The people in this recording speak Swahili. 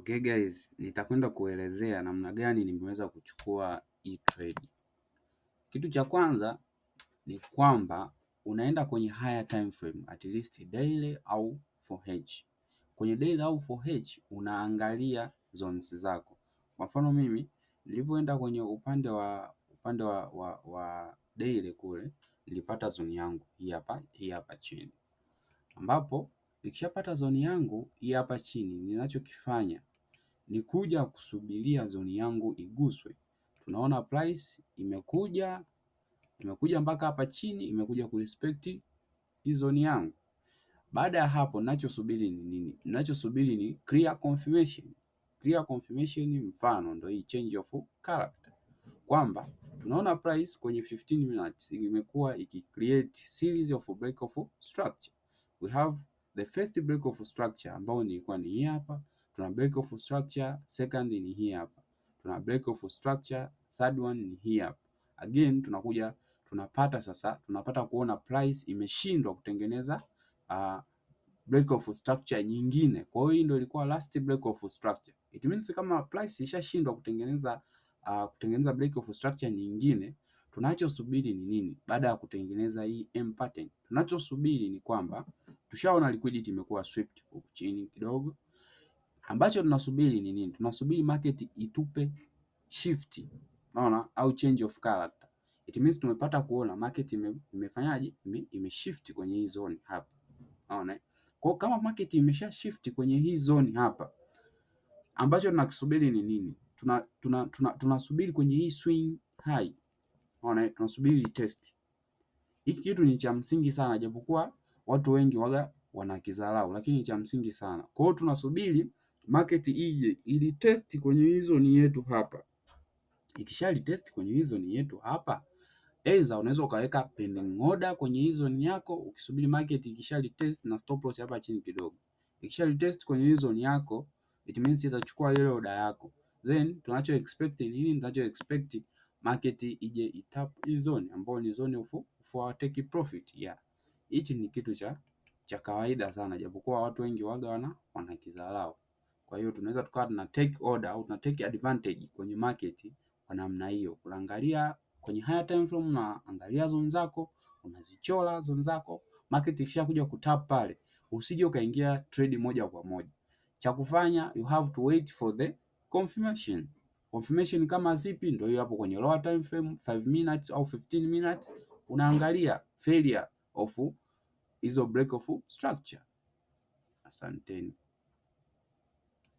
Okay guys, nitakwenda kuelezea namna gani nimeweza kuchukua hii trade. Kitu cha kwanza ni kwamba unaenda kwenye higher time frame, at least daily au 4H. Kwenye daily au 4H unaangalia zones zako. Kwa mfano mimi nilivyoenda kwenye upande wa daily kule, nilipata zone yangu hii hapa chini. Ambapo nikishapata zone yangu hii hapa chini, ninachokifanya ni kuja kusubiria zoni yangu iguswe. Tunaona price imekuja mpaka hapa chini, imekuja kurespect hii zoni yangu. Baada ya hapo ninachosubiri ni nini? Ninachosubiri ni clear confirmation. Clear confirmation mfano ndio hii change of character, kwamba tunaona price kwenye 15 minutes imekuwa ikicreate series of break of structure. We have the first break of structure ambao ilikuwa ni hii hapa. Tuna break of structure second ni hii hapa. Tuna break of structure third one ni hii hapa. Again tunakuja tunapata kuona price imeshindwa kutengeneza break of structure nyingine. Kwa hiyo hii ndio ilikuwa last break of structure. It means kama price ishashindwa kutengeneza break of structure nyingine, tunachosubiri ni nini? Baada ya kutengeneza hii M pattern, tunachosubiri ni kwamba tushaona liquidity imekuwa swept huku chini kidogo. Ambacho tunasubiri ni nini? Tunasubiri market itupe shift, unaona, au change of character. It means tumepata kuona market imefanyaje? Imeshift kwenye hii zone hapa. Unaona? Kwa kama market imesha shift kwenye hii zone hapa, ambacho tunakisubiri ni nini? Tunasubiri kwenye hii swing high. Unaona? Tunasubiri test. Hiki kitu ni cha msingi sana, japokuwa watu wengi waga wanakidharau, lakini cha msingi sana. Kwa hiyo tunasubiri market ije ili test kwenye hii zone yetu hapa. Ikishali test kwenye hii zone yetu hapa, aidha unaweza ukaweka pending order kwenye hii zone yako ukisubiri market ikishali test na stop loss hapa chini kidogo. Ikishali test kwenye hii zone yako, it means itachukua ile order yako. Then tunacho expect nini? Tunacho expect market ije itap hii zone ambayo ni zone for take profit. Yeah. Hichi ni kitu cha kawaida sana, japokuwa watu wengi waga wanakidharau. Kwa hiyo tunaweza tukawa tuna take order au tuna take advantage kwenye market kwa namna hiyo. Unaangalia kwenye higher time frame na angalia zone zako, unazichora zone zako, market ikishakuja kutap pale, usije ukaingia trade moja kwa moja. Cha kufanya, you have to wait for the confirmation. Confirmation kama zipi? Ndio hiyo hapo kwenye lower time frame 5 minutes au 15 minutes, unaangalia failure of hizo break of structure. Asanteni.